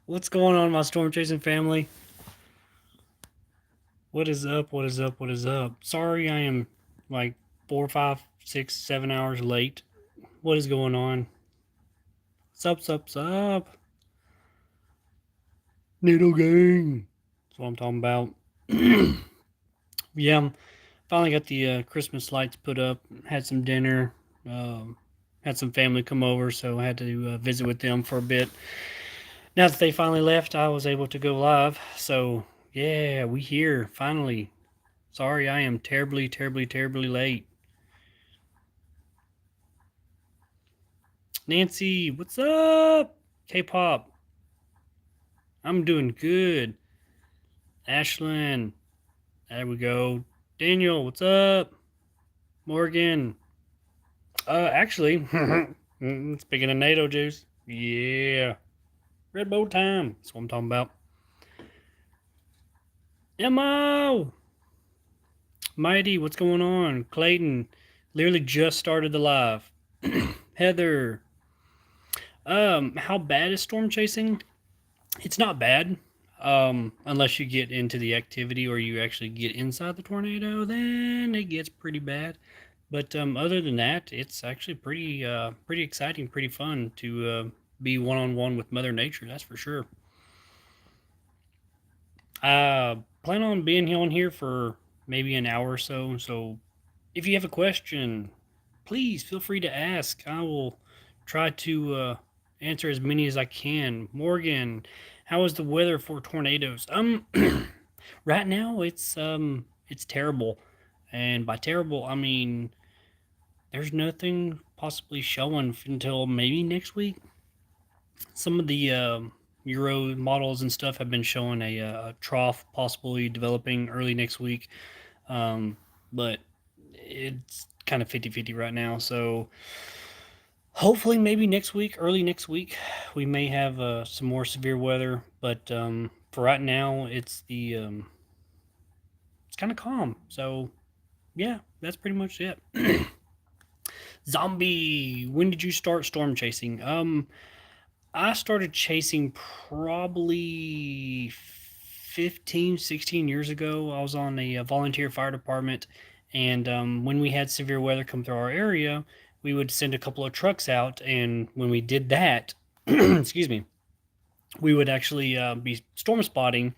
What's going on, my storm chasing family? What is up? What is up? What is up? Sorry, I am like 4, 5, 6, 7 hours late. What is going on? Sup? Needle gang. That's what I'm talking about. Yeah, finally got the Christmas lights put up. Had some dinner. Um, had some family come over, so I had to visit with them for a bit. Now that they finally left, I was able to go live. So yeah, we here finally. Sorry, I am terribly late. Nancy, what's up? K-pop, I'm doing good. Ashlyn, there we go. Daniel, what's up? Morgan, actually, speaking of NATO juice, yeah, Red Bull time. That's what I'm talking about. Mo, Mighty, what's going on? Clayton, literally just started the live. Heather, how bad is storm chasing? It's not bad. Unless you get into the activity or you actually get inside the tornado, then it gets pretty bad. But other than that, it's actually pretty exciting, pretty fun to be one on one with Mother Nature. That's for sure. I plan on being on here for maybe an hour or so. So if you have a question, please feel free to ask. I will try to answer as many as I can. Morgan, how is the weather for tornadoes? Right now it's terrible, and by terrible I mean there's nothing possibly showing until maybe next week. Some of the Euro models and stuff have been showing a trough possibly developing early next week, but it's kind of 50-50 right now. So hopefully, maybe next week, early next week, we may have some more severe weather. But for right now, it's kind of calm. So yeah, that's pretty much it. Zombie, when did you start storm chasing? I started chasing probably 15, 16 years ago. I was on a volunteer fire department, and when we had severe weather come through our area, we would send a couple of trucks out. And when we did that, excuse me, we would actually be storm spotting.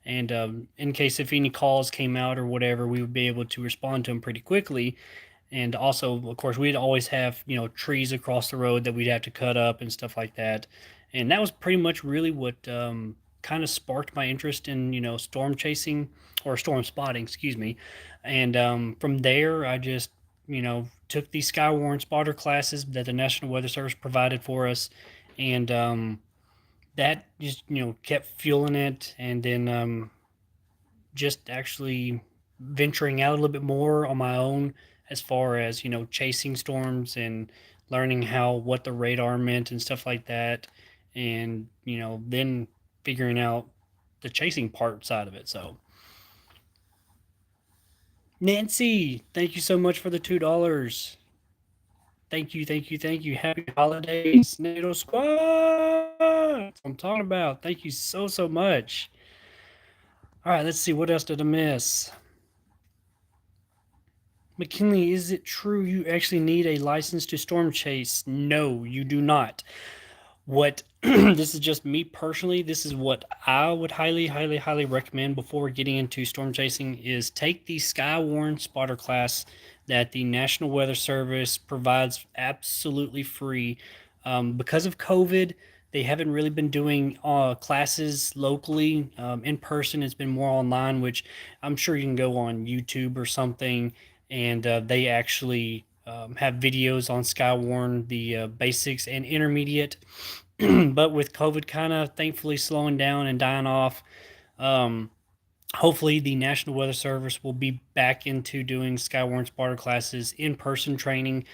And in case if any calls came out or whatever, we would be able to respond to them pretty quickly. And also, of course, we'd always have trees across the road that we'd have to cut up and stuff like that. And that was pretty much really what kind of sparked my interest in storm chasing or storm spotting, excuse me. And from there, I just took these Skywarn spotter classes that the National Weather Service provided for us, and that just kept fueling it. And then just actually venturing out a little bit more on my own as far as chasing storms and learning how what the radar meant and stuff like that, and then figuring out the chasing part side of it. So Nancy, thank you so much for the $2. Thank you. Happy holidays, NATO Squad. That's what I'm talking about. Thank you so much. All right, let's see, what else did I miss? McKinley, is it true you actually need a license to storm chase? No, you do not. What this is just me personally, this is what I would highly recommend before getting into storm chasing is take the Skywarn spotter class that the National Weather Service provides absolutely free. Because of COVID, they haven't really been doing classes locally in person. It's been more online, which I'm sure you can go on YouTube or something, and they actually have videos on Skywarn, the basics and intermediate. But with COVID kind of thankfully slowing down and dying off, um, hopefully the National Weather Service will be back into doing Skywarn spotter classes in person training.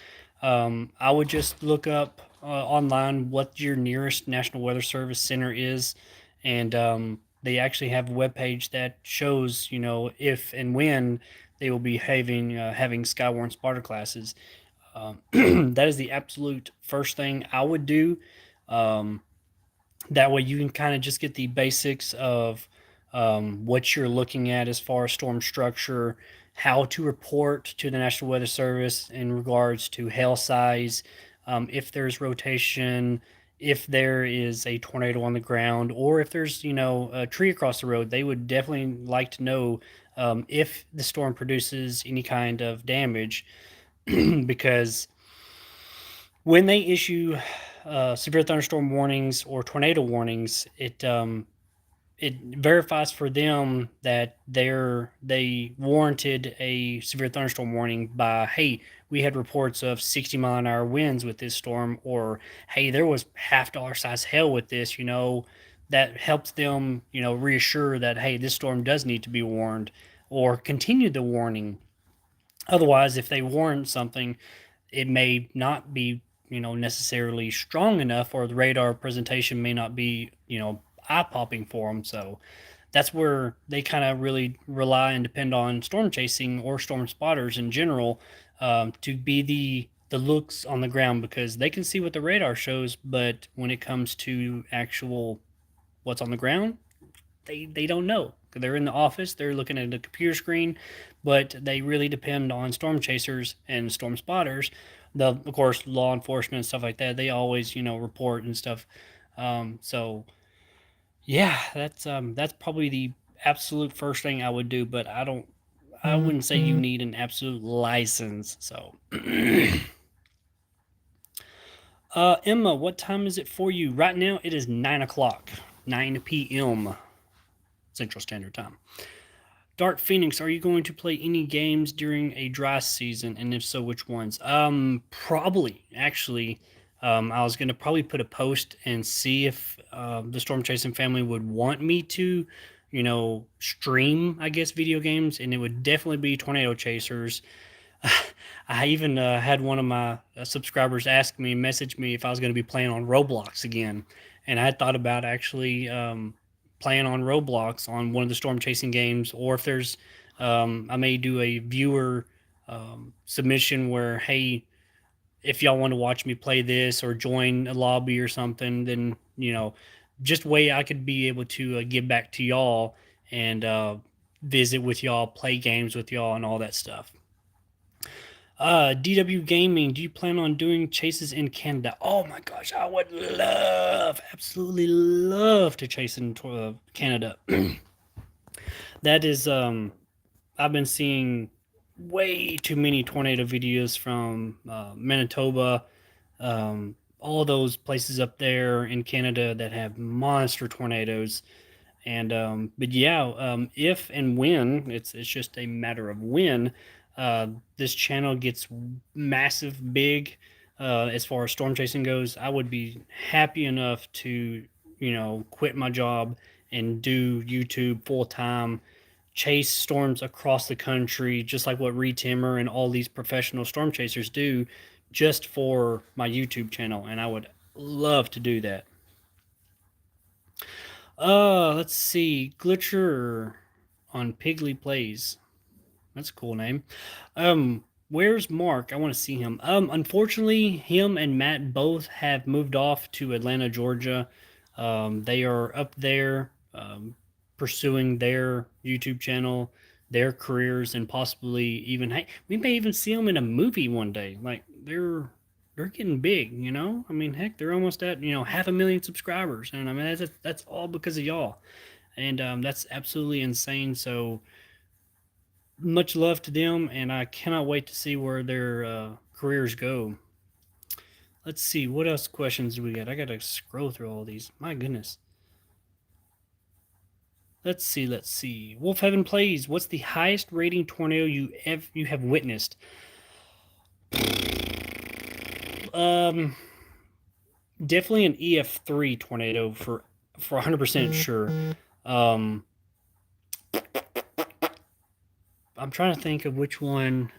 I would just look up online what your nearest National Weather Service center is, and they actually have a webpage that shows if and when they will be having Skywarn spotter classes. That is the absolute first thing I would do. Um, That way you can kind of just get the basics of what you're looking at as far as storm structure, how to report to the National Weather Service in regards to hail size, if there's rotation, if there is a tornado on the ground, or if there's a tree across the road. They would definitely like to know if the storm produces any kind of damage because when they issue severe thunderstorm warnings or tornado warnings, it verifies for them that they warranted a severe thunderstorm warning by, hey, we had reports of 60-mile-an-hour winds with this storm, or hey, there was half-dollar size hail with this. That helps them reassure that, hey, this storm does need to be warned, or continue the warning. Otherwise, if they warn something, it may not be necessarily strong enough, or the radar presentation may not be eye popping for them. So that's where they kind of really rely and depend on storm chasing or storm spotters in general, to be the looks on the ground, because they can see what the radar shows, but when it comes to actual what's on the ground, they don't know. They're in the office, they're looking at a computer screen, but they really depend on storm chasers and storm spotters. Of course, law enforcement and stuff like that, they always report and stuff. So yeah, that's probably the absolute first thing I would do. But I wouldn't say you need an absolute license. So Emma, what time is it for you right now? It is 9 o'clock, 9 p.m. Central Standard Time. Dark Phoenix, are you going to play any games during a dry season? And if so, which ones? Probably. Actually, I was going to probably put a post and see if the Storm Chasing family would want me to, stream, I guess, video games. And it would definitely be Tornado Chasers. I even had one of my subscribers message me if I was going to be playing on Roblox again. And I had thought about actually playing on Roblox on one of the storm chasing games, or if there's, I may do a viewer submission where, hey, if y'all want to watch me play this or join a lobby or something, then just way I could be able to give back to y'all and visit with y'all, play games with y'all, and all that stuff. DW Gaming, do you plan on doing chases in Canada? Oh my gosh, I would absolutely love to chase in Canada. That is, I've been seeing way too many tornado videos from Manitoba, all those places up there in Canada that have monster tornadoes. And but yeah, if and when it's just a matter of when this channel gets massive big as far as storm chasing goes, I would be happy enough to quit my job and do YouTube full time, chase storms across the country, just like what Reed Timmer and all these professional storm chasers do, just for my YouTube channel, and I would love to do that. Let's see. Glitcher on Piggly Plays. That's a cool name. Where's Mark? I want to see him. Unfortunately, him and Matt both have moved off to Atlanta, Georgia. They are up there, pursuing their YouTube channel, their careers, and possibly even, hey, we may even see them in a movie one day. Like they're getting big. I mean, heck, they're almost at 500,000 subscribers, and I mean that's all because of y'all, and that's absolutely insane. So much love to them, and I cannot wait to see where their careers go. Let's see, what else questions do we got? I gotta scroll through all these. My goodness. Let's see. Wolf Heaven Plays. What's the highest rating tornado you have witnessed? Definitely an EF3 tornado for 100% sure. I'm trying to think of which one,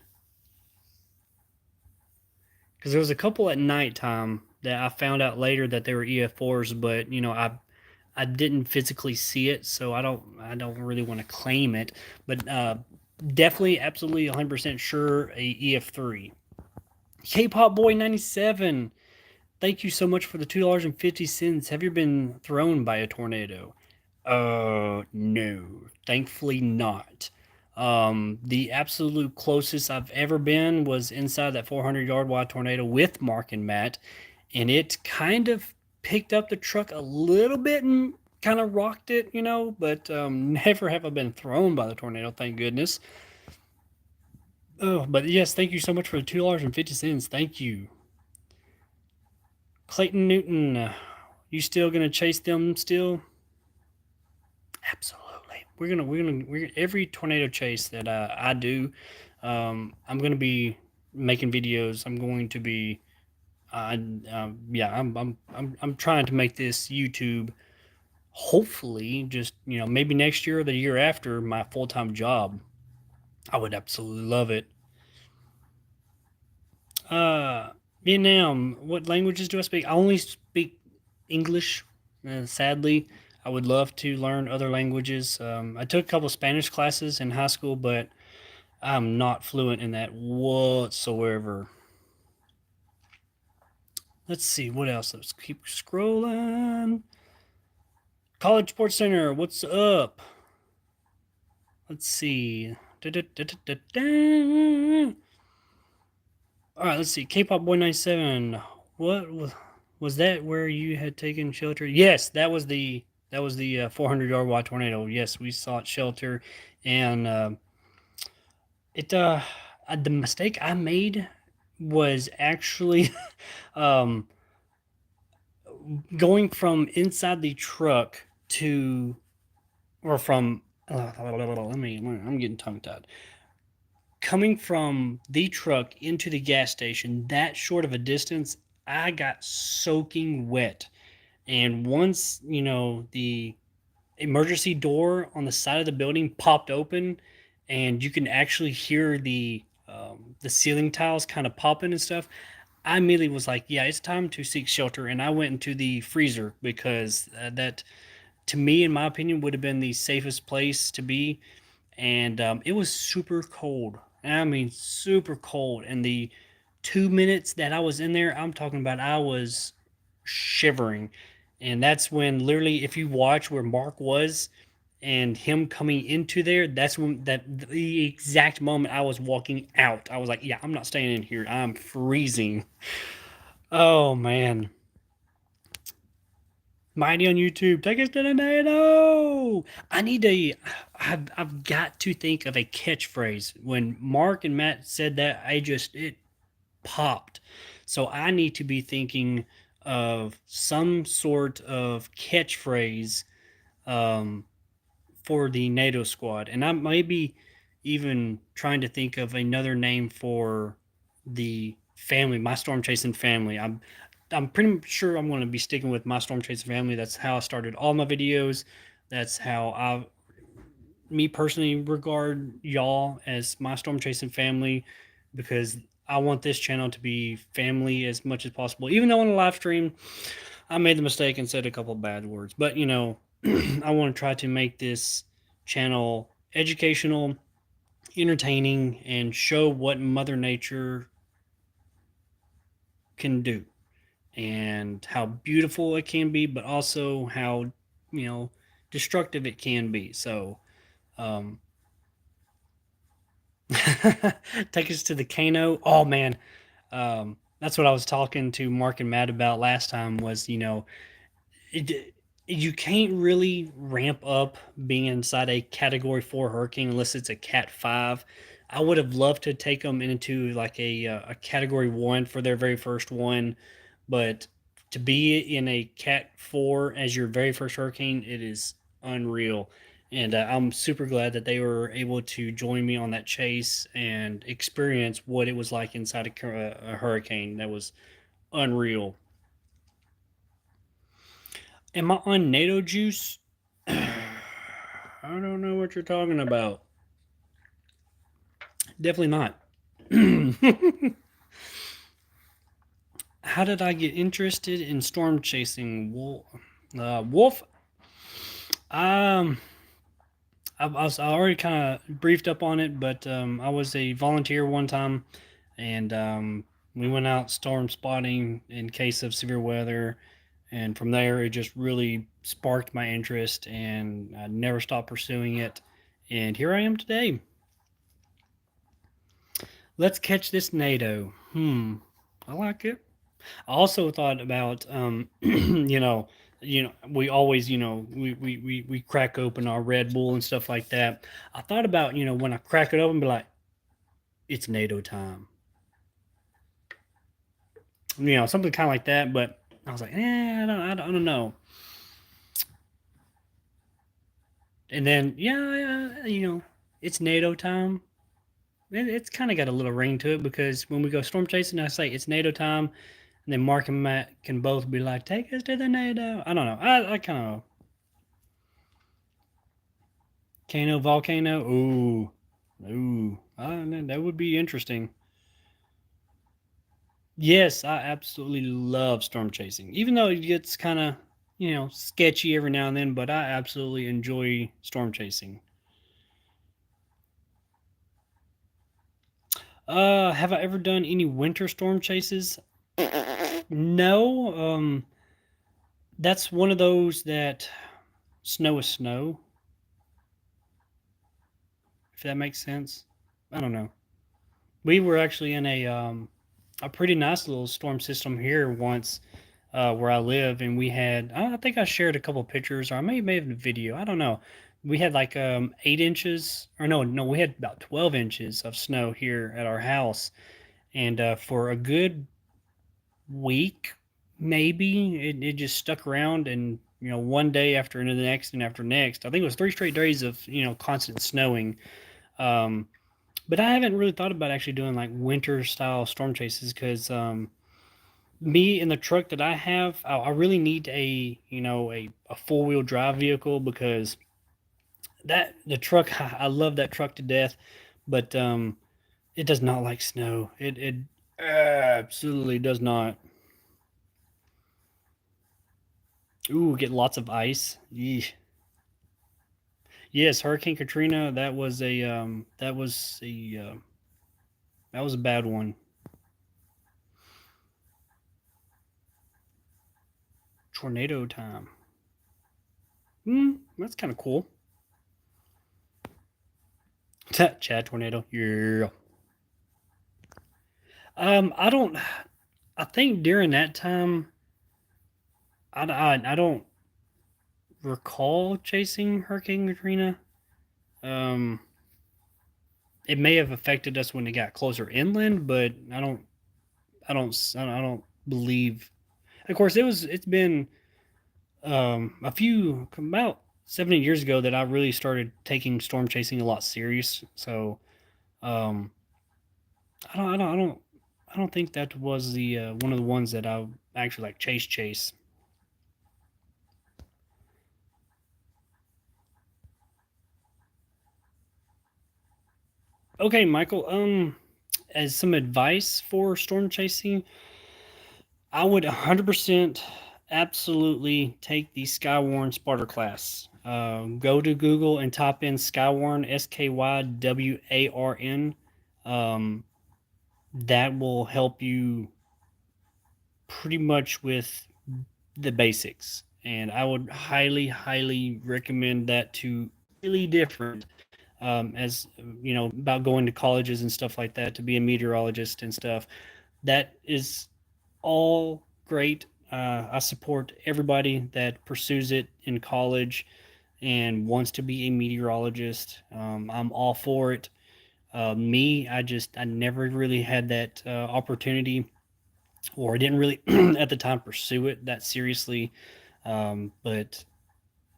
because there was a couple at nighttime that I found out later that they were EF4s, but I didn't physically see it, so I don't really want to claim it, but definitely, absolutely, 100% sure a EF3. K-pop boy 97. Thank you so much for the $2.50. Have you been thrown by a tornado? No, thankfully not. The absolute closest I've ever been was inside that 400-yard wide tornado with Mark and Matt, and it kind of picked up the truck a little bit and kind of rocked it, but never have I been thrown by the tornado, thank goodness. Oh, but yes, thank you so much for the $2.50. Thank you. Clayton Newton, you still gonna chase them still? Absolutely. We're every tornado chase that I do. I'm gonna be making videos. I'm going to be, yeah. I'm trying to make this YouTube. Hopefully, just maybe next year or the year after my full time job. I would absolutely love it. Uh, Vietnam. What languages do I speak? I only speak English. Sadly, I would love to learn other languages. I took a couple Spanish classes in high school, but I'm not fluent in that whatsoever. Let's see what else. Let's keep scrolling. College Sports Center, what's up? Let's see. Da-da-da-da-da-da. All right, let's see. K-pop boy 97. What was that? Where you had taken shelter? Yes, that was the 400-yard wide tornado. Yes, we sought shelter, and it the mistake I made was actually um, going from inside the truck to or from I'm getting tongue tied. Coming from the truck into the gas station that short of a distance, I got soaking wet. And once, the emergency door on the side of the building popped open, and you can actually hear the ceiling tiles kind of popping and stuff. I immediately was like, "Yeah, it's time to seek shelter," and I went into the freezer because that, to me, in my opinion, would have been the safest place to be. And it was super cold. I mean, super cold. And the 2 minutes that I was in there, I'm talking about I was shivering. And that's when, literally, if you watch where Mark was and him coming into there, that's when the exact moment I was walking out. I was like, yeah, I'm not staying in here. I'm freezing. Oh man. Mighty on YouTube, take us to the NATO. I need to. I've got to think of a catchphrase. When Mark and Matt said that, it popped. So I need to be thinking of some sort of catchphrase um, for the NATO squad, and I might be even trying to think of another name for the family, my storm chasing family. I'm pretty sure I'm going to be sticking with my storm chasing family. That's how I started all my videos. That's how me personally regard y'all as my storm chasing family, because I want this channel to be family as much as possible. Even though on the live stream I made the mistake and said a couple bad words, but I want to try to make this channel educational, entertaining, and show what Mother Nature can do and how beautiful it can be, but also how you know destructive it can be. So, um, take us to the Kano. Oh man, that's what I was talking to Mark and Matt about last time. Was it, you can't really ramp up being inside a Category 4 hurricane unless it's a Cat 5. I would have loved to take them into like a Category 1 for their very first one, but to be in a Cat 4 as your very first hurricane, it is unreal. And I'm super glad that they were able to join me on that chase and experience what it was like inside a hurricane. That was unreal. Am I on NATO juice? I don't know what you're talking about. Definitely not. How did I get interested in storm chasing? Wolf. Um, I already kind of briefed up on it, but I was a volunteer one time, and We went out storm spotting in case of severe weather, and from there it just really sparked my interest, and I never stopped pursuing it. And here I am today. Let's catch this NATO. I like it. I also thought about, we always, we crack open our Red Bull and stuff like that. I thought about, when I crack it open, be like, it's NATO time, something kind of like that. But I was like, I don't know. And then, yeah, it's NATO time. It's kind of got a little ring to it because when we go storm chasing, I say it's NATO time, and then Mark and Matt can both be like, "Take us to the NATO." I don't know. I kind of volcano. Ooh, that would be interesting. Yes, I absolutely love storm chasing, even though it gets kind of sketchy every now and then. But I absolutely enjoy storm chasing. Have I ever done any winter storm chases? No. That's one of those that snow is snow, if that makes sense. I don't know. We were actually in a pretty nice little storm system here once, where I live, and we had, I think I shared a couple pictures, or I may have a video. I don't know. We had like 8 inches, or no, we had about 12 inches of snow here at our house, and for a good week, maybe it just stuck around, and one day after the next and after next. I think it was 3 straight days of constant snowing. Um, but I haven't really thought about actually doing like winter style storm chases because me and the truck that I have, I really need a 4 wheel drive vehicle because that the truck I love that truck to death, but it does not like snow. It absolutely does not. Ooh, get lots of ice. Yeesh. Yes, Hurricane Katrina. That was a bad one. Tornado time. That's kind of cool. Chad tornado. Yeah. I don't. I think during that time, I don't recall chasing Hurricane Katrina. Um, it may have affected us when it got closer inland, but I don't believe. Of course, it's been about 7 years ago that I really started taking storm chasing a lot serious. So um, I don't think that was the one of the ones that I actually like chase. Okay, Michael. As some advice for storm chasing, I would 100% absolutely take the Skywarn Sparter class. Go to Google and type in Skywarn, Skywarn. Um, that will help you pretty much with the basics. And I would highly recommend that to really different, as about going to colleges and stuff like that to be a meteorologist and stuff. That is all great. I support everybody that pursues it in college and wants to be a meteorologist. I'm all for it. I never really had that opportunity, or I didn't really at the time pursue it that seriously. But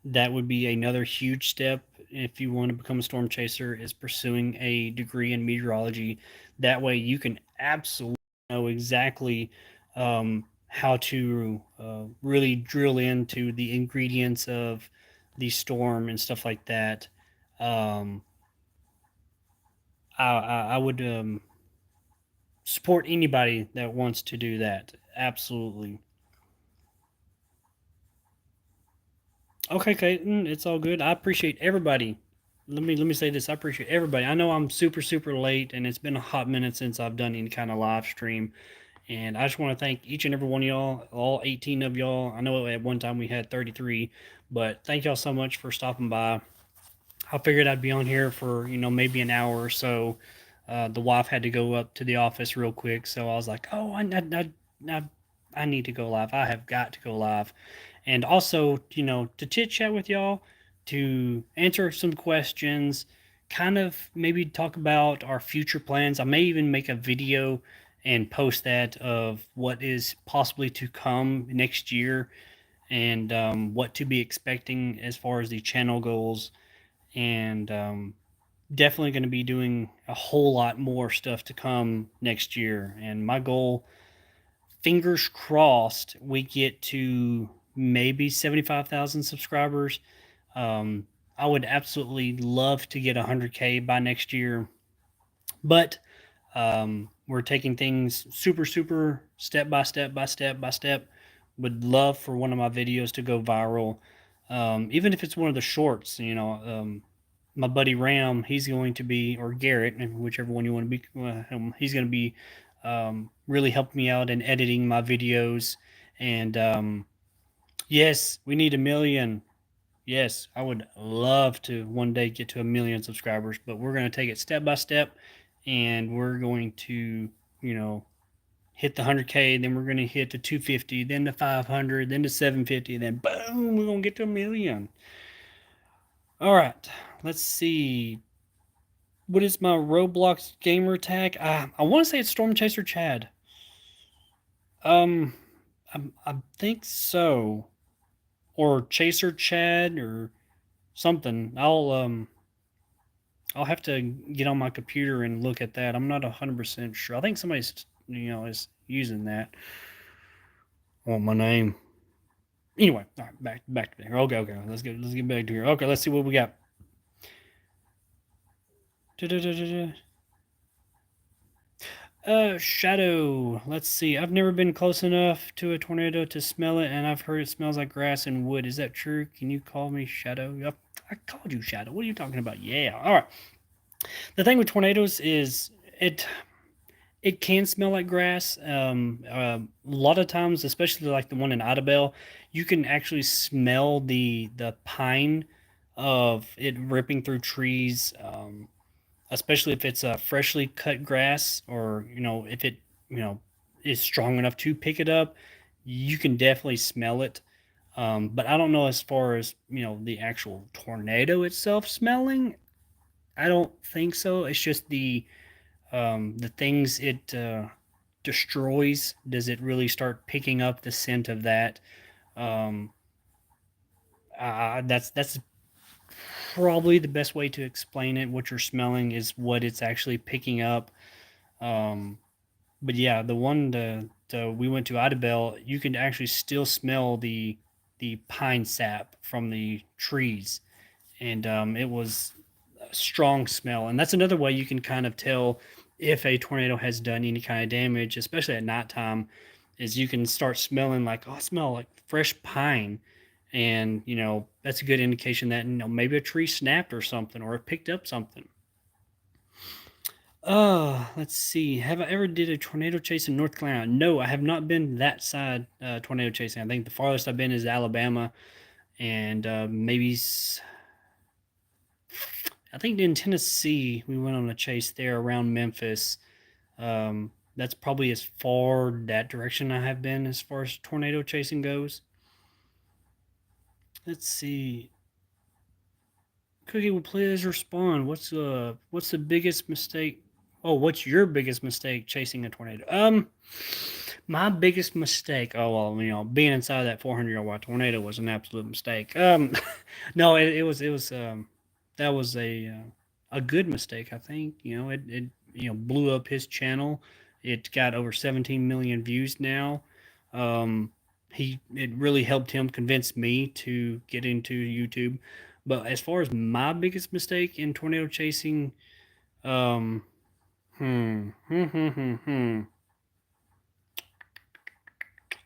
that would be another huge step if you want to become a storm chaser, is pursuing a degree in meteorology. That way you can absolutely know exactly how to really drill into the ingredients of the storm and stuff like that. um, I would support anybody that wants to do that, absolutely. Okay, it's all good. I appreciate everybody. Let me say this. I appreciate everybody. I know I'm super late, and it's been a hot minute since I've done any kind of live stream, And I just want to thank each and every one of y'all, all 18 of y'all. I know at one time we had 33, but thank y'all so much for stopping by. I figured I'd be on here for, maybe an hour or so. The wife had to go up to the office real quick, so I was like, oh, I, I need to go live. I have got to go live. And also, to chit chat with y'all, to answer some questions, kind of maybe talk about our future plans. I may even make a video and post that of what is possibly to come next year, and what to be expecting as far as the channel goals, and definitely going to be doing a whole lot more stuff to come next year. And my goal, fingers crossed, we get to maybe 75,000 subscribers. Um, I would absolutely love to get 100K by next year, but we're taking things super, super step by step by step by step. Would love for one of my videos to go viral, even if it's one of the shorts. My buddy Ram, he's going to be, or Garrett, whichever one you want to be, he's going to be really helping me out in editing my videos. And yes, we need 1 million. Yes, I would love to one day get to 1 million subscribers, but we're going to take it step by step, and we're going to, you know, hit the 100K, then we're going to hit the 250, then the 500, then the 750, then boom, we're going to get to 1 million. All right, let's see. What is my Roblox gamer tag? I want to say it's StormChaserChad. Um, I think so, or Chaser Chad or something. I'll have to get on my computer and look at that. I'm not 100% sure. I think somebody's is using that on my name. Anyway, all right, back to here. Okay. Let's get back to here. Okay, let's see what we got. Shadow. Let's see. I've never been close enough to a tornado to smell it, and I've heard it smells like grass and wood. Is that true? Can you call me Shadow? Yep. I called you Shadow. What are you talking about? Yeah. All right. The thing with tornadoes is it can smell like grass. A lot of times, especially like the one in Idabel, you can actually smell the pine of it ripping through trees. Especially if it's a freshly cut grass, or if it you know is strong enough to pick it up, you can definitely smell it. But I don't know as far as the actual tornado itself smelling. I don't think so. It's just the things it destroys. Does it really start picking up the scent of that? Um, that's probably the best way to explain it. What you're smelling is what it's actually picking up. Um, but yeah, the one we went to Idabel, you can actually still smell the pine sap from the trees, and it was a strong smell. And that's another way you can kind of tell if a tornado has done any kind of damage, especially at nighttime, is you can start smelling like, oh, I smell like fresh pine. And that's a good indication that maybe a tree snapped or something, or it picked up something. Let's see. Have I ever did a tornado chase in North Carolina? No, I have not been that side tornado chasing. I think the farthest I've been is Alabama, and maybe I think in Tennessee we went on a chase there around Memphis. That's probably as far that direction I have been as far as tornado chasing goes. Let's see. Cookie will please respond. What's the biggest mistake? Oh, what's your biggest mistake chasing a tornado? My biggest mistake. Oh well, being inside that 400-yard wide tornado was an absolute mistake. No, it was that was a good mistake. I think it blew up his channel. It got over 17 million views now. Um, it really helped him convince me to get into YouTube. But as far as my biggest mistake in tornado chasing, um, hmm, hmm, hmm, hmm, hmm.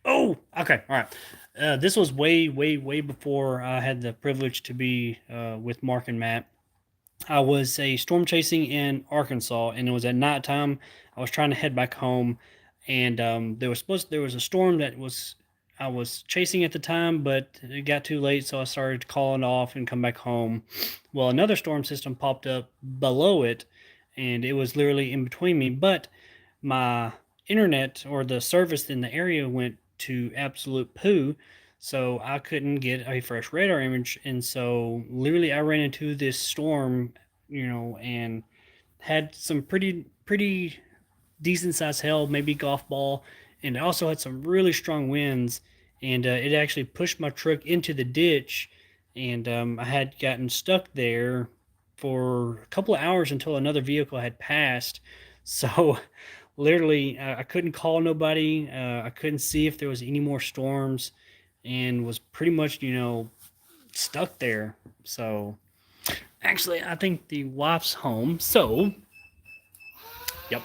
Oh, okay, all right. This was way, way, way before I had the privilege to be with Mark and Matt. I was a storm chasing in Arkansas, and it was at nighttime. I was trying to head back home, and there was a storm that was I was chasing at the time, but it got too late, so I started calling off and come back home. Well, another storm system popped up below it, and it was literally in between me. But my internet or the service in the area went to absolute poo, so I couldn't get a fresh radar image, and so literally I ran into this storm, and had some pretty decent sized hail, maybe golf ball, and it also had some really strong winds. And it actually pushed my truck into the ditch, and I had gotten stuck there for a couple of hours until another vehicle had passed. So literally, I couldn't call nobody. I couldn't see if there was any more storms, and was pretty much stuck there. So actually, I think the wife's home. So yep.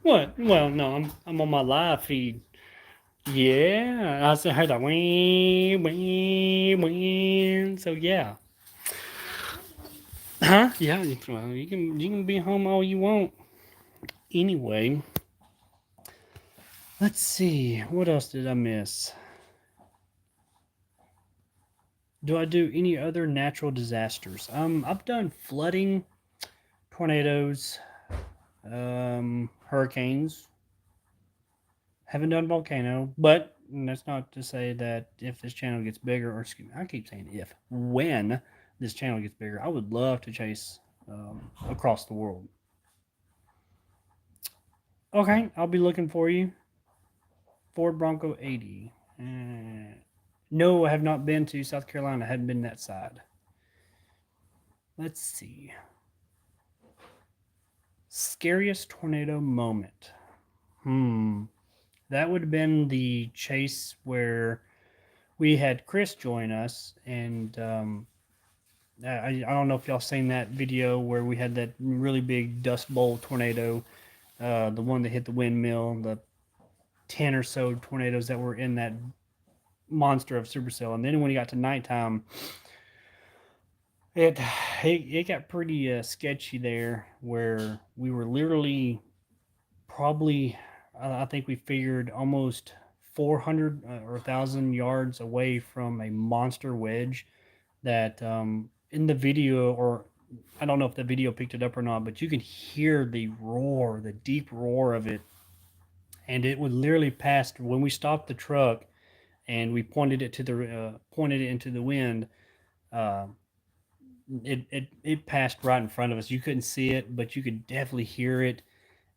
What? Well, no, I'm on my live feed. Yeah, I said heard that wee wee wee. So yeah, huh? Yeah, well, you can be home all you want. Anyway, let's see. What else did I miss? Do I do any other natural disasters? I've done flooding, tornadoes, hurricanes. Haven't done volcano, but that's not to say that if this channel gets bigger, or excuse me, I keep saying if, when this channel gets bigger, I would love to chase across the world. Okay, I'll be looking for you. Ford Bronco 80. No, I have not been to South Carolina. I hadn't been that side. Let's see. Scariest tornado moment. That would have been the chase where we had Chris join us, and I don't know if y'all seen that video where we had that really big Dust Bowl tornado, the one that hit the windmill, the 10 or so tornadoes that were in that monster of supercell. And then when it got to nighttime, it it got pretty sketchy there, where we were literally probably, I think we figured almost 400 or 1,000 yards away from a monster wedge that in the video, or I don't know if the video picked it up or not, but you can hear the roar, the deep roar of it. And it would literally pass when we stopped the truck and we pointed it into the wind. Uh, it passed right in front of us. You couldn't see it, but you could definitely hear it.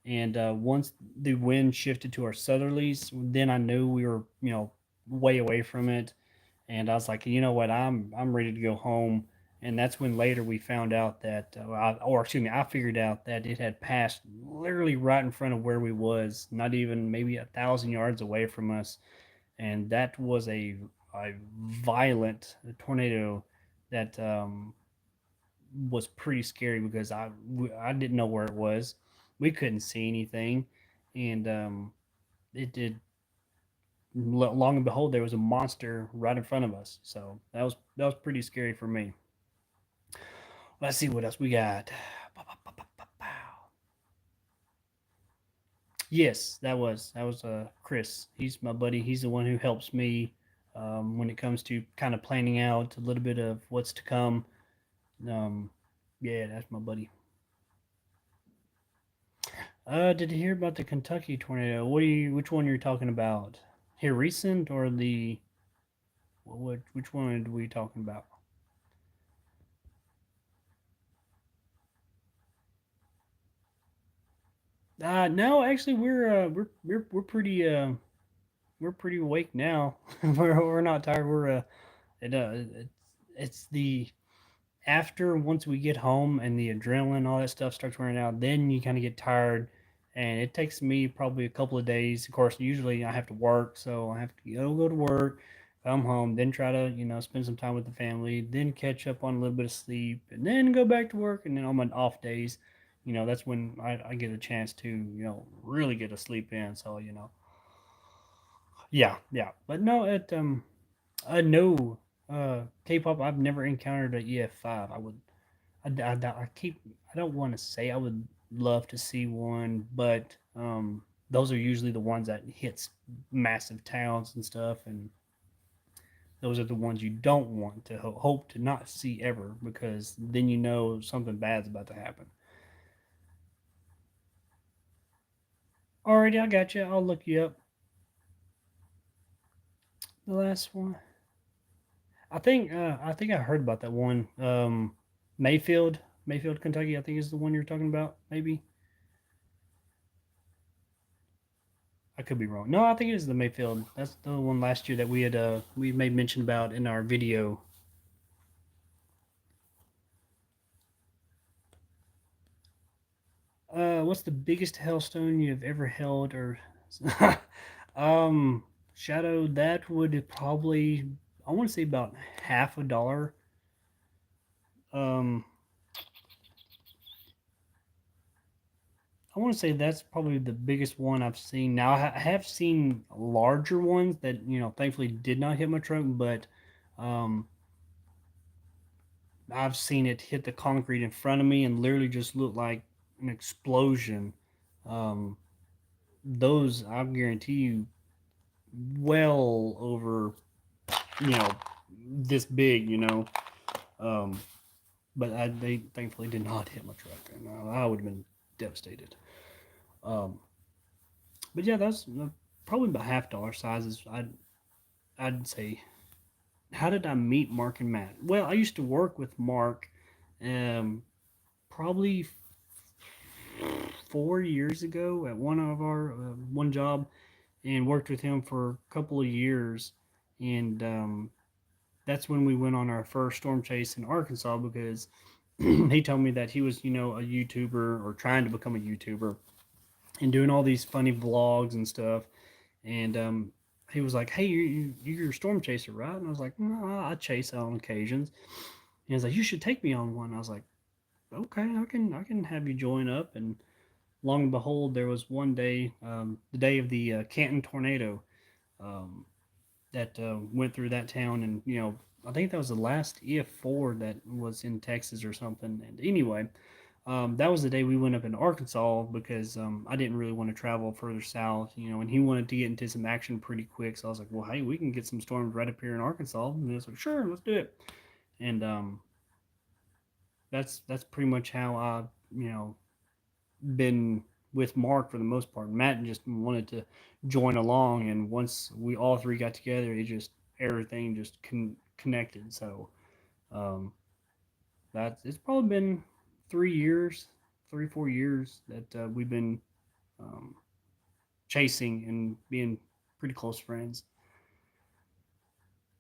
And once the wind shifted to our southerlies, then I knew we were way away from it. And I was like, you know what, I'm ready to go home. And that's when later we found out that, or excuse me, I figured out that it had passed literally right in front of where we was, not even maybe 1,000 yards away from us. And that was a violent tornado that was pretty scary because I didn't know where it was. We couldn't see anything, and it did. Long and behold, there was a monster right in front of us. So that was pretty scary for me. Let's see what else we got. Yes, that was Chris. He's my buddy. He's the one who helps me when it comes to kind of planning out a little bit of what's to come. Um, yeah, that's my buddy. Did you hear about the Kentucky tornado? Which one you're talking about? Here recent or the which one are we talking about? No, actually we're pretty awake now. We're not tired. It, it's the after once we get home and the adrenaline, all that stuff starts wearing out, then you kind of get tired. And it takes me probably a couple of days. Of course, usually I have to work, so I have to go to work, come home, then try to spend some time with the family, then catch up on a little bit of sleep, and then go back to work. And then on my off days, that's when I get a chance to really get a sleep in. So yeah, yeah. But no, no K-pop. I've never encountered a EF5. I don't want to say I would love to see one, but those are usually the ones that hits massive towns and stuff, and those are the ones you don't want to hope to not see ever, because then you know something bad's about to happen. Alrighty, I got you. I'll look you up. The last one. I think I heard about that one. Mayfield, Mayfield, Kentucky. I think is the one you're talking about. Maybe I could be wrong. No, I think it is the Mayfield. That's the one last year that we made mention about in our video. What's the biggest hailstone you've ever held? Or um, Shadow, that would probably, I want to say about $50. Um, I want to say that's probably the biggest one I've seen. Now I have seen larger ones that thankfully did not hit my truck, but um, I've seen it hit the concrete in front of me and literally just look like an explosion. Um, those I guarantee you, well over you know this big. Um, but they thankfully did not hit my truck, and I would have been devastated. Um, but yeah, that's probably about $50 sizes. I'd say. How did I meet Mark and Matt? Well, I used to work with Mark, probably 4 years ago at one of our one job, and worked with him for a couple of years, and that's when we went on our first storm chase in Arkansas because he told me that he was a YouTuber or trying to become a YouTuber and doing all these funny vlogs and stuff, and he was like, "Hey, you're a storm chaser, right?" And I was like, "No, I chase on occasions." And he was like, "You should take me on one." I was like, "Okay, I can have you join up." And long and behold, there was one day, the day of the Canton tornado, um, that went through that town, and I think that was the last EF4 that was in Texas or something. And anyway, that was the day we went up in Arkansas because I didn't really want to travel further south, and he wanted to get into some action pretty quick. So I was like, well, hey, we can get some storms right up here in Arkansas. And he was like, sure, let's do it. And that's pretty much how I, you know, been with Mark for the most part. Matt just wanted to join along, and once we all three got together, it just everything just connected. So um, that's it's probably been 3 years, 3 4 years that we've been um, chasing and being pretty close friends.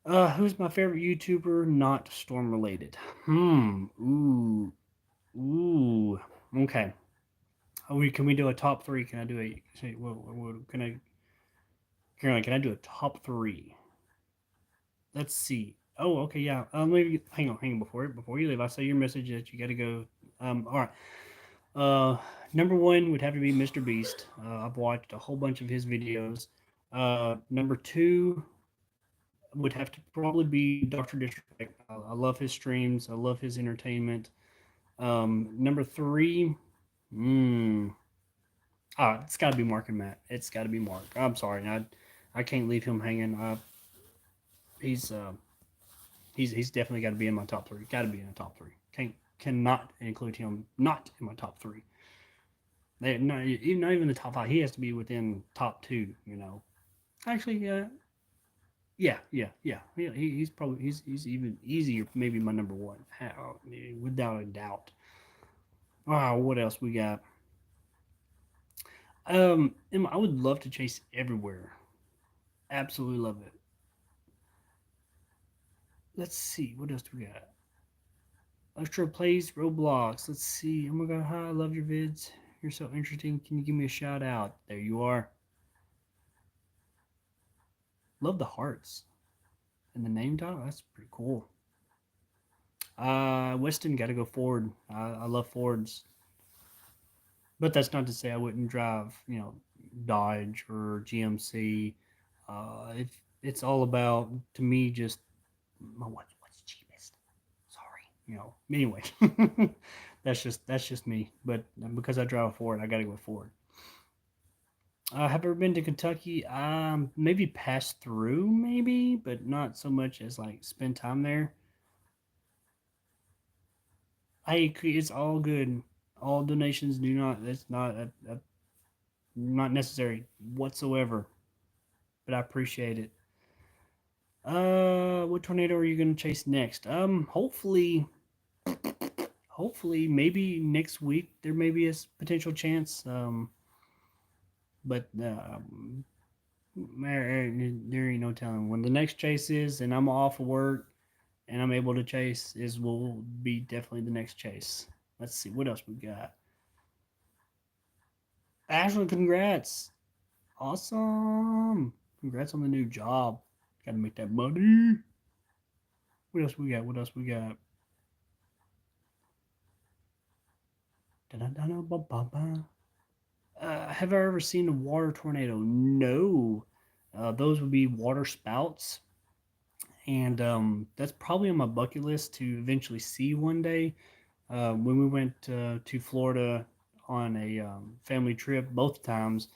Who's my favorite YouTuber? Not storm related. Ooh. Ooh. Okay. Can we do a top three? Can I do a? Say, can I? Can I do a top three? Let's see. Oh, okay, yeah. Maybe hang on before you leave. I say your message that you got to go. All right. Uh, Number one would have to be Mr. Beast. I've watched a whole bunch of his videos. Number two would have to probably be Doctor Disrespect. I love his streams. I love his entertainment. Number three, mm, it's got to be Mark and Matt. It's got to be Mark. I'm sorry, I can't leave him hanging. He's uh, he's definitely got to be in my top three. Got to be in the top three. Cannot include him not in my top three. Not even the top five. He has to be within top two. Actually, he's probably he's even easier. Maybe my number one, without a doubt. Wow, what else we got? Emma, I would love to chase everywhere. Absolutely love it. Let's see, what else do we got? Extra plays Roblox. Let's see. Oh my god, hi, I love your vids. You're so interesting. Can you give me a shout out? There you are. Love the hearts and the name tag. That's pretty cool. Weston, got to go Ford. I love Fords, but that's not to say I wouldn't drive, Dodge or GMC. It's all about to me just what's cheapest. Sorry. Anyway, that's just me. But because I drive a Ford, I got to go with Ford. Have I ever been to Kentucky? Maybe pass through, maybe, but not so much as like spend time there. Hey, it's all good. All donations do not. That's not necessary whatsoever. But I appreciate it. What tornado are you gonna chase next? Hopefully, maybe next week there may be a potential chance. But there ain't no telling when the next chase is, and I'm off of work and I'm able to chase. Is will be definitely the next chase. Let's see what else we got. Ashley, congrats! Awesome! Congrats on the new job. Got to make that money. What else we got? What else we got? Have I ever seen a water tornado? No. Those would be water spouts, and that's probably on my bucket list to eventually see one day. When we went to Florida on a family trip, both times,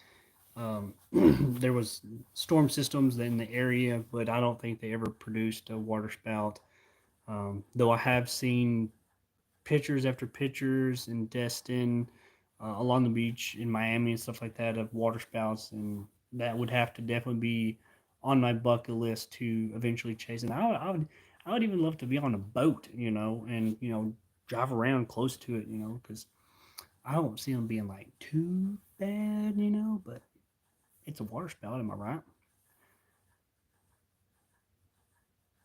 there was storm systems in the area, but I don't think they ever produced a water spout. Though I have seen pictures after pictures in Destin, along the beach in Miami and stuff like that of water spouts, and that would have to definitely be on my bucket list to eventually chase. And I would even love to be on a boat, and drive around close to it, because I don't see them being like too bad, but it's a water spout, am I right?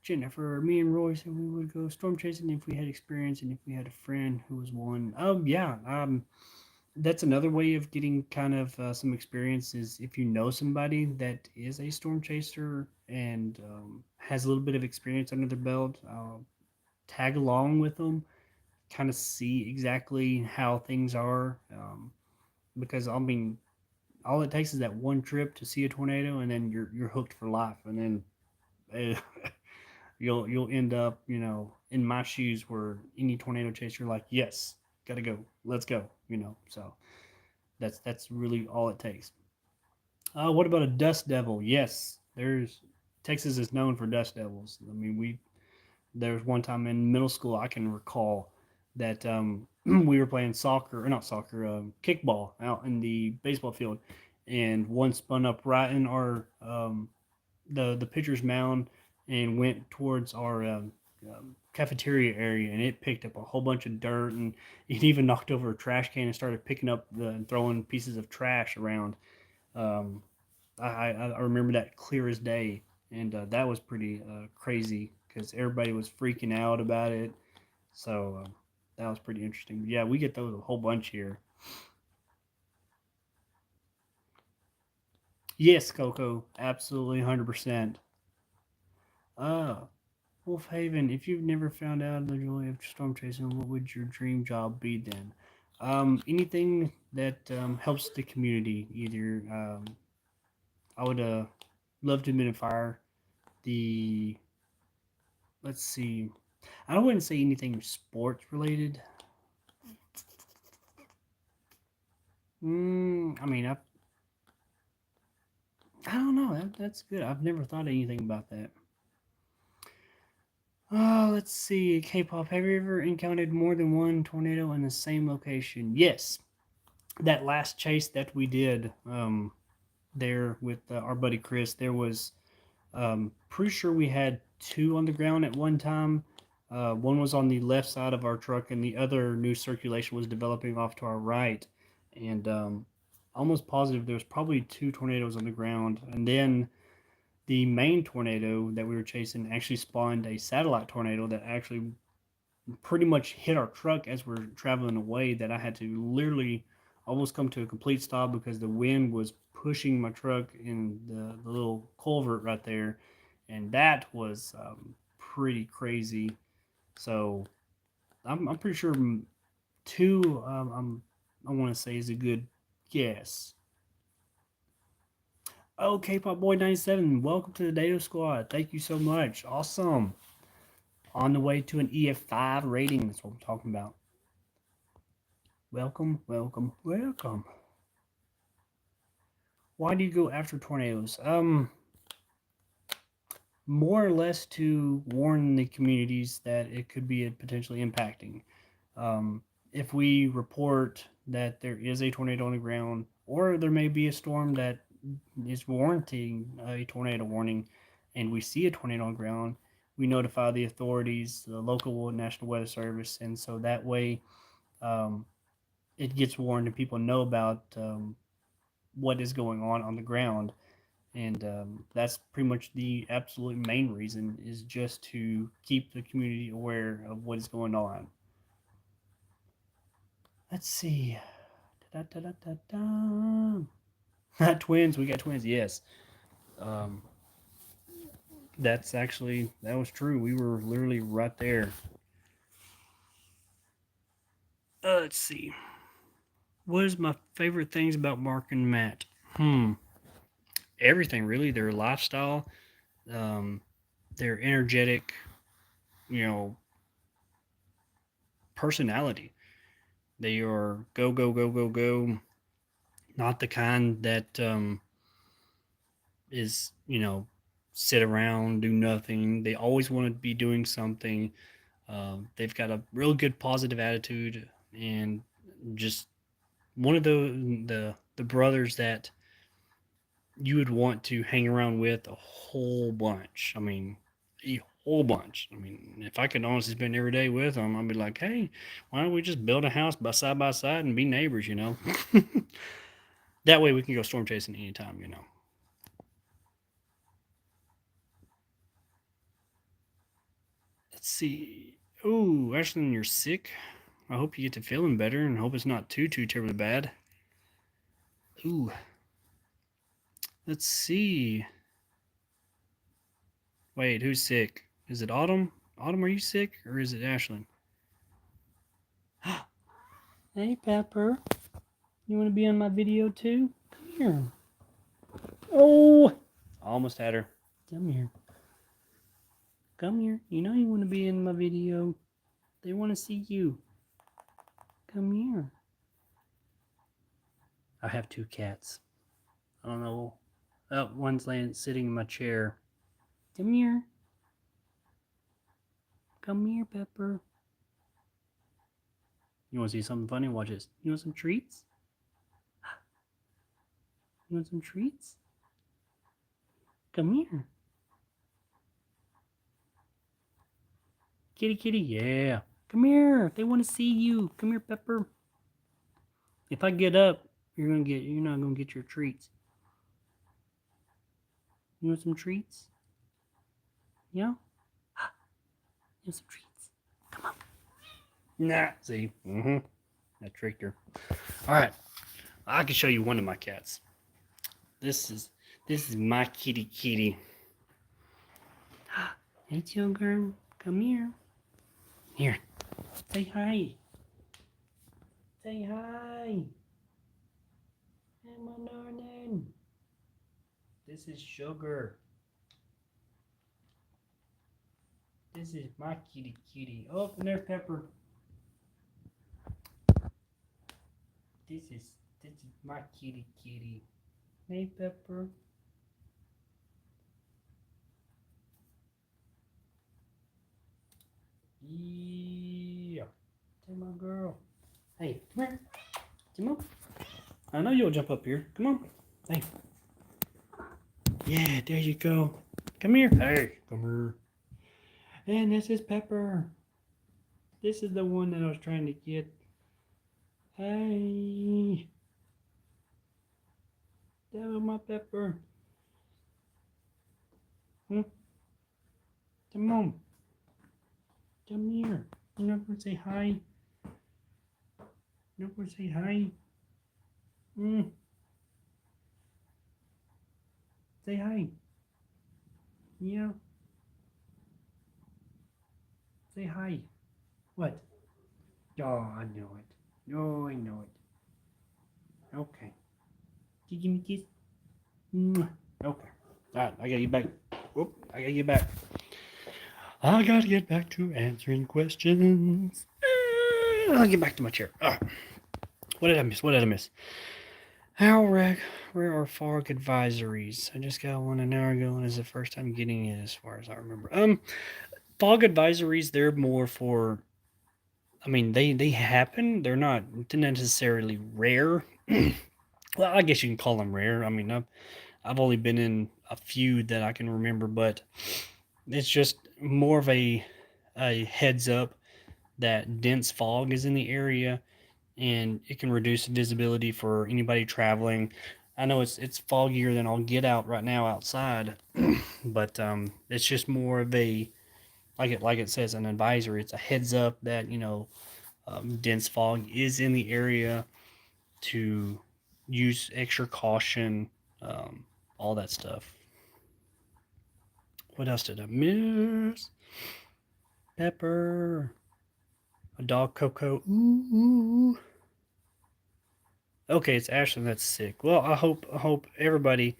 Jennifer, me and Roy said we would go storm chasing if we had experience and if we had a friend who was one. Yeah. That's another way of getting kind of some experience is if you know somebody that is a storm chaser and has a little bit of experience under their belt, tag along with them, kind of see exactly how things are. Because I mean, all it takes is that one trip to see a tornado, and then you're hooked for life, and then you'll end up in my shoes where any tornado chaser like yes, gotta go, let's go, so. That's really all it takes. What about a dust devil? Yes, there's Texas is known for dust devils. I mean, there was one time in middle school I can recall that we were playing soccer or not soccer, kickball out in the baseball field, and one spun up right in our the pitcher's mound and went towards our cafeteria area, and it picked up a whole bunch of dirt, and it even knocked over a trash can and started picking up and throwing pieces of trash around. Um, I remember that clear as day, and that was pretty crazy because everybody was freaking out about it. So that was pretty interesting. But yeah, we get those a whole bunch here. Yes, Coco, absolutely 100%. Uh, Wolfhaven, if you've never found out the joy of storm chasing, what would your dream job be then? Anything that helps the community. Either I would love to admit a fire. The Let's see. I don't want to say anything sports related. I mean, I don't know. That's good. I've never thought of anything about that. Oh, let's see. K-pop. Have you ever encountered more than one tornado in the same location? Yes. That last chase that we did there with our buddy Chris, there was pretty sure we had two on the ground at one time. One was on the left side of our truck, and the other new circulation was developing off to our right. And almost positive there was probably two tornadoes on the ground. And then the main tornado that we were chasing actually spawned a satellite tornado that actually pretty much hit our truck as we're traveling away. That I had to literally almost come to a complete stop because the wind was pushing my truck in the little culvert right there, and that was pretty crazy. So I'm pretty sure two. I want to say is a good guess. Oh, K-pop boy 97, welcome to the Data Squad. Thank you so much. Awesome, On the way to an EF5 rating. That's what I'm talking about. Welcome, welcome, welcome. Why do you go after tornadoes? More or less to warn the communities that it could be potentially impacting. If we report that there is a tornado on the ground, or there may be a storm that is warranting a tornado warning, and we see a tornado on the ground, we notify the authorities, the local National Weather Service, and so that way it gets warned and people know about what is going on the ground. And that's pretty much the absolute main reason, is just to keep the community aware of what is going on. Let's see. Twins, we got twins, yes. That was true. We were literally right there. Let's see. What is my favorite things about Mark and Matt? Everything, really. Their lifestyle, their energetic, personality. They are go, go, go, go, go. Not the kind that is, sit around, do nothing. They always want to be doing something. They've got a real good positive attitude, and just one of the brothers that you would want to hang around with a whole bunch. I mean, a whole bunch. I mean, if I could honestly spend every day with them, I'd be like, hey, why don't we just build a house by side and be neighbors, That way we can go storm chasing anytime, Let's see. Oh, Ashlyn, you're sick. I hope you get to feeling better, and hope it's not too terribly bad. Ooh. Let's see. Wait, who's sick? Is it Autumn? Autumn, are you sick? Or is it Ashlyn? Hey, Pepper. You want to be on my video too? Come here. Oh! Almost had her. Come here. Come here. You know you want to be in my video. They want to see you. Come here. I have two cats. I don't know. Oh, one's sitting in my chair. Come here. Come here, Pepper. You want to see something funny? Watch this. You want some treats? You want some treats? Come here. Kitty, kitty, yeah. Come here. They want to see you. Come here, Pepper. If I get up, you're not gonna get your treats. You want some treats? Yeah? You want some treats? Come on. Nah, see? I tricked her. Alright. I can show you one of my cats. This is my kitty kitty. Hey, children. Come here. Here. Say hi. Say hi. Hey, my darling. This is Sugar. This is my kitty kitty. Oh, and there's Pepper. This is my kitty kitty. Hey, Pepper. Yeah. Hey, my girl. Hey, come here. Come on. I know you'll jump up here. Come on. Hey. Yeah, there you go. Come here. Hey, come here. And this is Pepper. This is the one that I was trying to get. Hey. That was my Pepper. Come on. Come here. You're not going to say hi? You're not going to say hi? Say hi. Yeah. Say hi. What? Oh, I know it. No, I know it. Okay. Can you give me a kiss? Okay. Alright, I gotta get back. Whoop, I gotta get back. I gotta get back to answering questions. I'll get back to my chair. What did I miss? What did I miss? How where are fog advisories? I just got one an hour ago, and it's the first time getting it, as far as I remember. Fog advisories, they're more for. I mean, they happen. They're not necessarily rare. Well, I guess you can call them rare. I mean, I've only been in a few that I can remember, but it's just more of a heads up that dense fog is in the area, and it can reduce visibility for anybody traveling. I know it's foggier than I'll get out right now outside, but it's just more of a, like it says, an advisory. It's a heads up that dense fog is in the area, to use extra caution, all that stuff. What else did I miss? Pepper, a dog Coco. Ooh. Okay, it's Ashley that's sick. Well, I hope everybody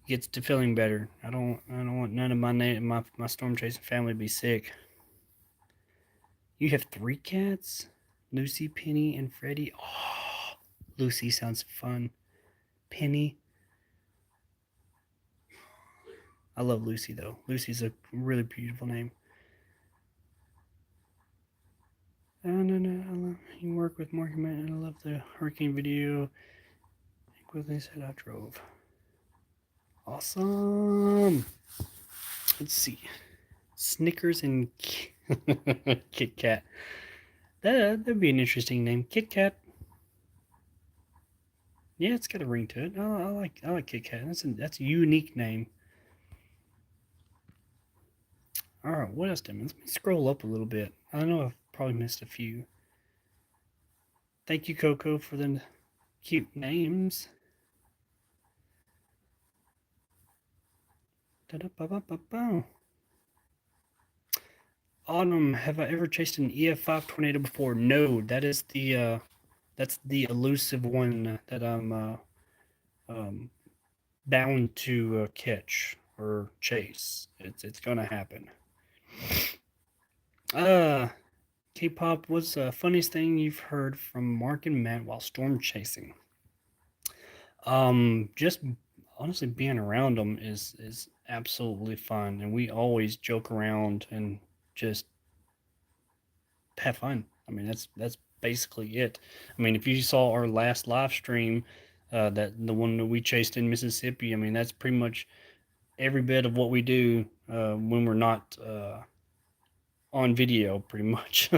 gets to feeling better. I don't want none of my storm chasing family to be sick. You have three cats? Lucy, Penny, and Freddie. Oh, Lucy sounds fun. Penny. I love Lucy though. Lucy's a really beautiful name. No. I love you work with Mark&Matt, and I love the hurricane video. What they said I drove. Awesome. Let's see. Snickers and Kit Kat. That'd be an interesting name. Kit Kat. Yeah, it's got a ring to it. I like Kit Kat. That's a unique name. All right, what else, Let me scroll up a little bit. I know I've probably missed a few. Thank you, Coco, for the cute names. Da-da-ba-ba-ba-ba. Autumn, have I ever chased an EF5 tornado before? No, that's the elusive one that I'm um, bound to catch or chase. It's gonna happen. Uh, K-pop, what's the funniest thing you've heard from Mark and Matt while storm chasing? Just honestly being around them is absolutely fun, and we always joke around and just have fun. I mean, that's basically it. I mean, if you saw our last live stream, that the one that we chased in Mississippi, I mean, that's pretty much every bit of what we do when we're not on video, pretty much.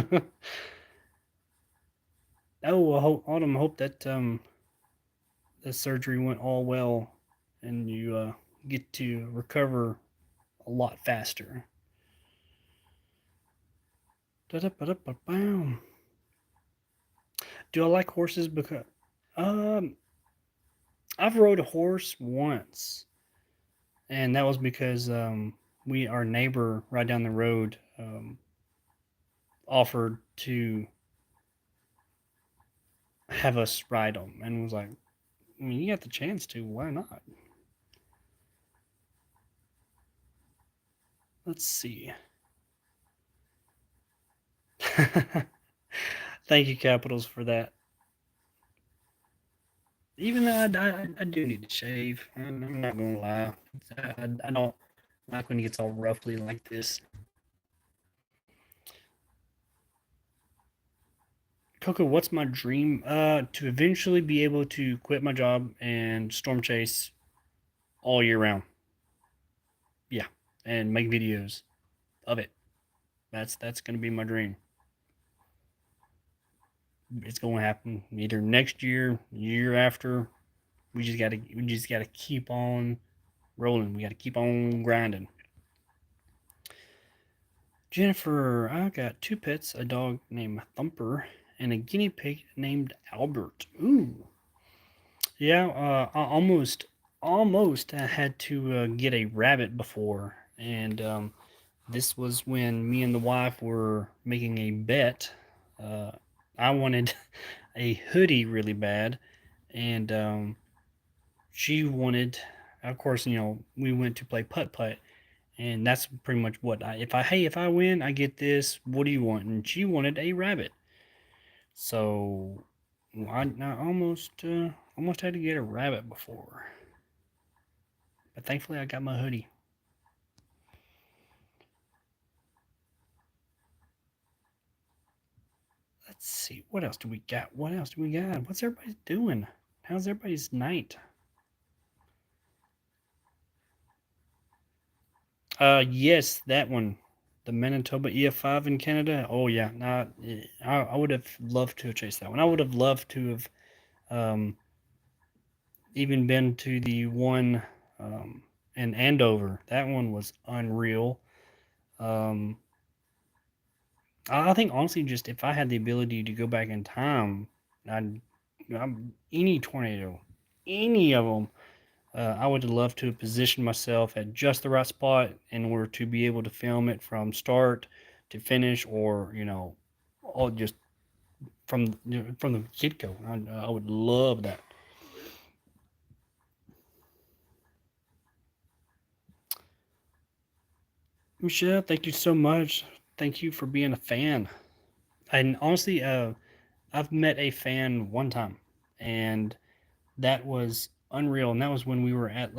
Oh, Autumn, I hope that the surgery went all well, and you get to recover a lot faster. Da-da-ba-da-ba-bam. Do I like horses? Because um, I've rode a horse once, and that was because our neighbor right down the road offered to have us ride them, and was like, I mean, you got the chance to, why not? Let's see. Thank you, Capitals, for that. Even though I do need to shave, I'm not gonna lie. I don't like when it gets all roughly like this. Coco, what's my dream? To eventually be able to quit my job and storm chase all year round. Yeah, and make videos of it. That's gonna be my dream. It's gonna happen either next year, year after. We just gotta keep on rolling. We gotta keep on grinding. Jennifer, I got two pets: a dog named Thumper and a guinea pig named Albert. Ooh, yeah. I almost had to get a rabbit before, and this was when me and the wife were making a bet. Uh, I wanted a hoodie really bad, and she wanted. Of course, we went to play putt putt, And that's pretty much what if I win, I get this. What do you want? And she wanted a rabbit. So I almost had to get a rabbit before, but thankfully I got my hoodie. Let's see, what else do we got? What else do we got? What's everybody doing? How's everybody's night? Yes, that one, the Manitoba EF5 in Canada. Oh yeah, I would have loved to have chased that one. I would have loved to have um, even been to the one in Andover. That one was unreal. Um, I think honestly, just if I had the ability to go back in time, any tornado, any of them, I would love to position myself at just the right spot in order to be able to film it from start to finish, or all just from the get go. I would love that. Michelle, thank you so much. Thank you for being a fan. And honestly, I've met a fan one time, and that was unreal. And that was when we were at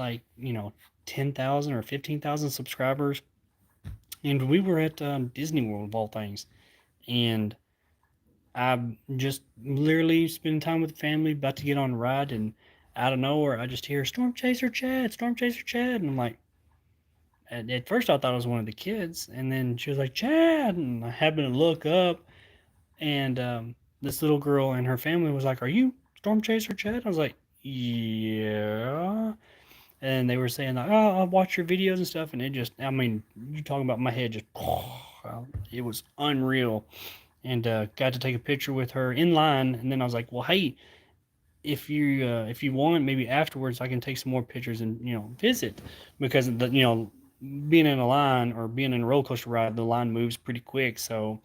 10,000 or 15,000 subscribers, and we were at Disney World of all things. And I'm just literally spending time with the family, about to get on a ride, and out of nowhere, I just hear Storm Chaser Chad, Storm Chaser Chad, and I'm like, at first I thought it was one of the kids, and then she was like Chad, and I happened to look up, and this little girl and her family was like, "Are you Storm Chaser Chad?" I was like, "Yeah." And they were saying like, "Oh, I'll watch your videos and stuff," and it just, I mean, you talking about my head just, it was unreal. And got to take a picture with her in line, and then I was like, "Well, hey, if you want, maybe afterwards I can take some more pictures and visit, because being in a line or being in a roller coaster ride, the line moves pretty quick." So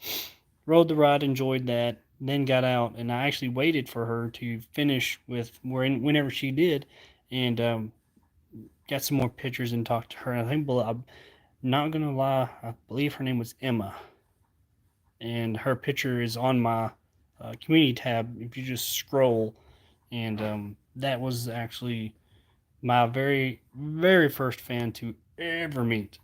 rode the ride, enjoyed that, then got out, and I actually waited for her to finish with whenever she did, and got some more pictures and talked to her. And I'm not gonna lie, I believe her name was Emma, and her picture is on my community tab. If you just scroll, and that was actually my very very first fan to ever meet.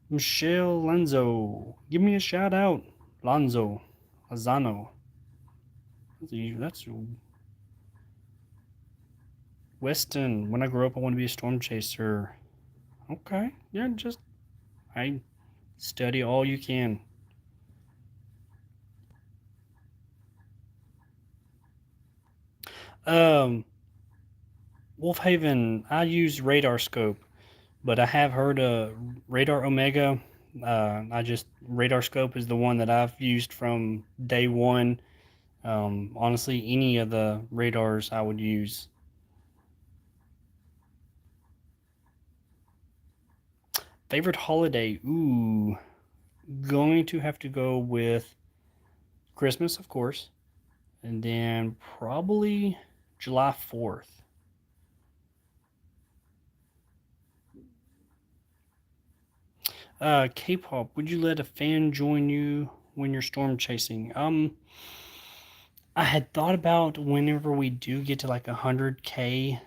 Michelle Lenzo, give me a shout out. Lonzo, Lozano. That's Weston. When I grow up, I want to be a storm chaser. Okay, yeah, just I study all you can. Um, Wolfhaven. I use radar scope, but I have heard radar Omega. I just radar scope is the one that I've used from day one. Honestly, any of the radars I would use. Favorite holiday? Ooh, going to have to go with Christmas, of course, and then probably July 4th. K-pop. Would you let a fan join you when you're storm chasing? I had thought about whenever we do get to like 100K,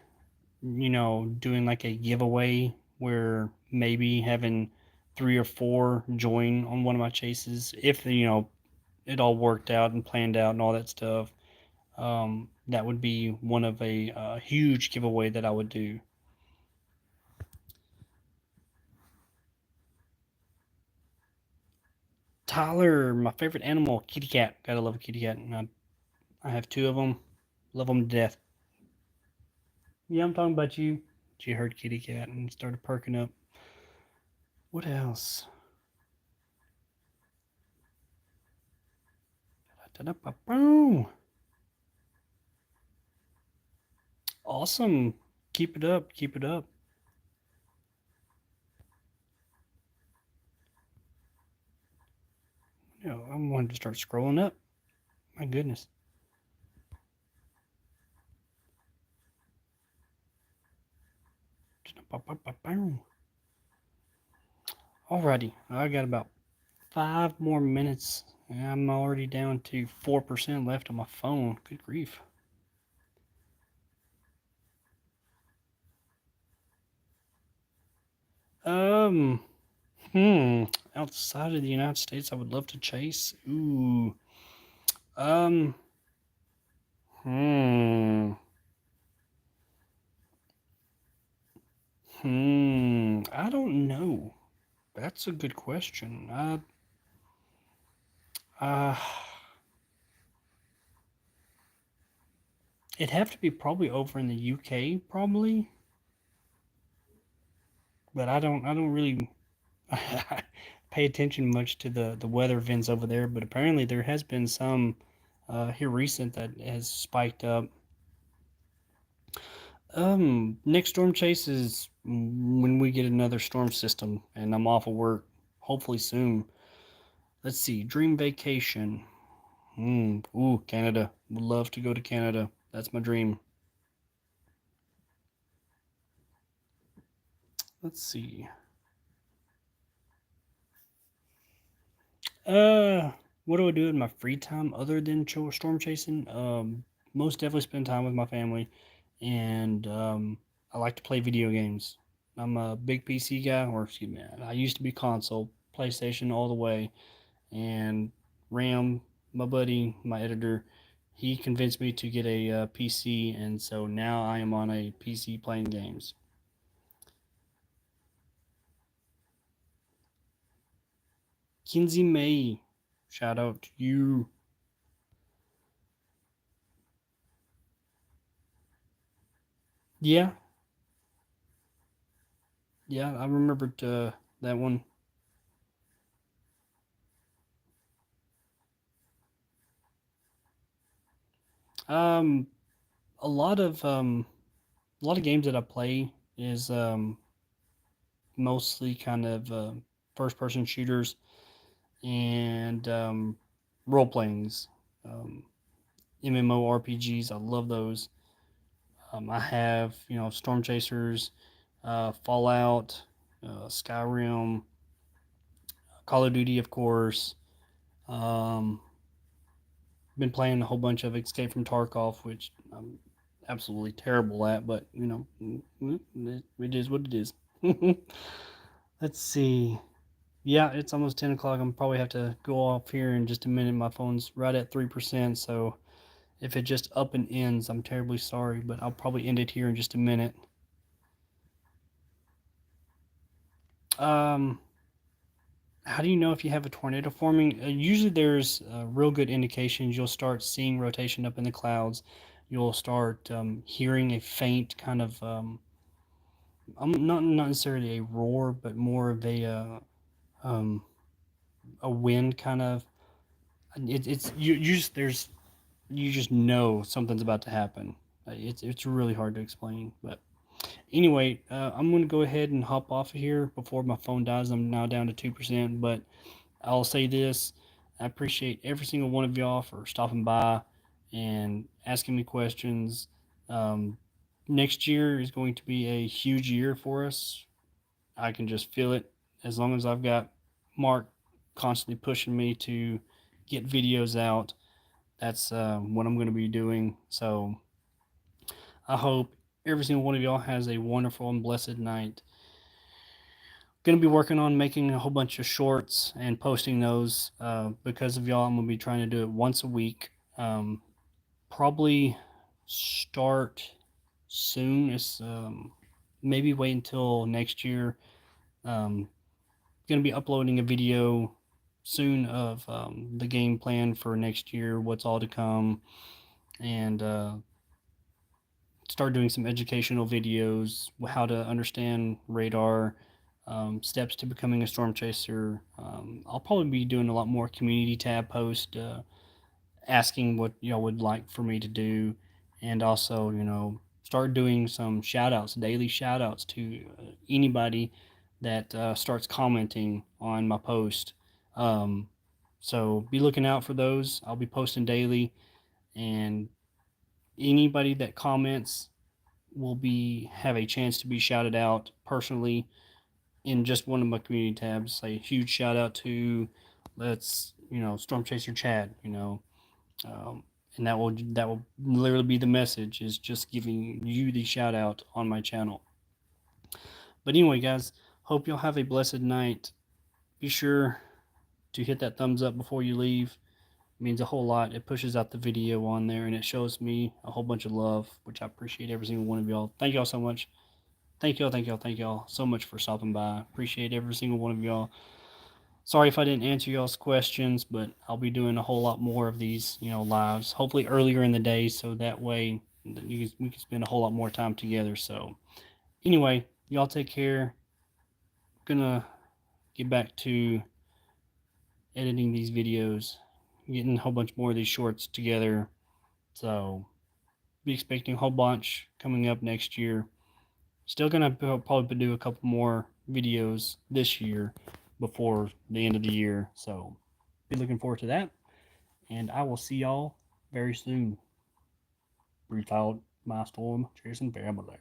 doing like a giveaway where maybe having three or four join on one of my chases, if it all worked out and planned out and all that stuff. That would be one of a huge giveaway that I would do. Tyler, my favorite animal, kitty cat. Gotta love a kitty cat. And I have two of them. Love them to death. Yeah, I'm talking about you. She heard kitty cat and started perking up. What else? Awesome. Keep it up. Keep it up. I'm wanting to start scrolling up. My goodness. Alrighty, I got about 5 more minutes. And I'm already down to 4% left on my phone. Good grief. Um, hmm. Outside of the United States, I would love to chase. Ooh. Um, hmm. I don't know. That's a good question. Uh, it'd have to be probably over in the UK, probably. But I don't really pay attention much to the weather events over there. But apparently there has been some here recent that has spiked up. Next storm chase is when we get another storm system and I'm off of work, hopefully soon. Let's see, dream vacation. Ooh, Canada. Would love to go to Canada. That's my dream. Let's see. Uh, what do I do in my free time other than storm chasing? Most definitely spend time with my family, and I like to play video games. I'm a big PC guy, or excuse me, I used to be console, PlayStation all the way, and Ram, my buddy, my editor, he convinced me to get a PC, and so now I am on a PC playing games. Kinsey May, shout out to you. Yeah, yeah, I remembered that one. Um, a lot of games that I play is mostly kind of first person shooters and role playings, um, MMORPGs. I love those. I have Storm Chasers, Fallout, Skyrim, Call of Duty, of course. Um, been playing a whole bunch of Escape from Tarkov, which I'm absolutely terrible at, but it is what it is. Let's see. Yeah, it's almost 10 o'clock. I'm probably have to go off here in just a minute. My phone's right at 3%, so if it just up and ends, I'm terribly sorry, but I'll probably end it here in just a minute. Um, how do you know if you have a tornado forming? Usually there's real good indications. You'll start seeing rotation up in the clouds. You'll start hearing a faint kind of, not necessarily a roar, but more of um, a wind kind of. It's you just there's you just know something's about to happen. It's really hard to explain, but anyway, I'm gonna go ahead and hop off of here before my phone dies. I'm now down to 2%, but I'll say this: I appreciate every single one of y'all for stopping by and asking me questions. Um, Next year is going to be a huge year for us. I can just feel it. As long as I've got Mark constantly pushing me to get videos out, that's what I'm going to be doing. So I hope every single one of y'all has a wonderful and blessed night. Going to be working on making a whole bunch of shorts and posting those. Because of y'all, I'm going to be trying to do it once a week. Probably start soon. It's maybe wait until next year. Um, going to be uploading a video soon of the game plan for next year, what's all to come, and start doing some educational videos, how to understand radar, steps to becoming a storm chaser. I'll probably be doing a lot more community tab posts, asking what y'all would like for me to do, and also start doing some shout outs, daily shout outs to anybody that starts commenting on my post. Um, so be looking out for those. I'll be posting daily, and anybody that comments, will have a chance to be shouted out personally in just one of my community tabs. A huge shout out to, let's, StormChaserChad, um, and that will literally be the message, is just giving you the shout out on my channel. But anyway, guys, hope y'all have a blessed night. Be sure to hit that thumbs up before you leave. It means a whole lot. It pushes out the video on there, and it shows me a whole bunch of love, which I appreciate every single one of y'all. Thank y'all so much. Thank y'all so much for stopping by. Appreciate every single one of y'all. Sorry if I didn't answer y'all's questions, but I'll be doing a whole lot more of these, lives, hopefully earlier in the day, so that way we can spend a whole lot more time together. So anyway, y'all take care. Gonna get back to editing these videos, getting a whole bunch more of these shorts together. So be expecting a whole bunch coming up next year. Still gonna probably do a couple more videos this year before the end of the year. So be looking forward to that. And I will see y'all very soon. Breathe out my storm chasing family.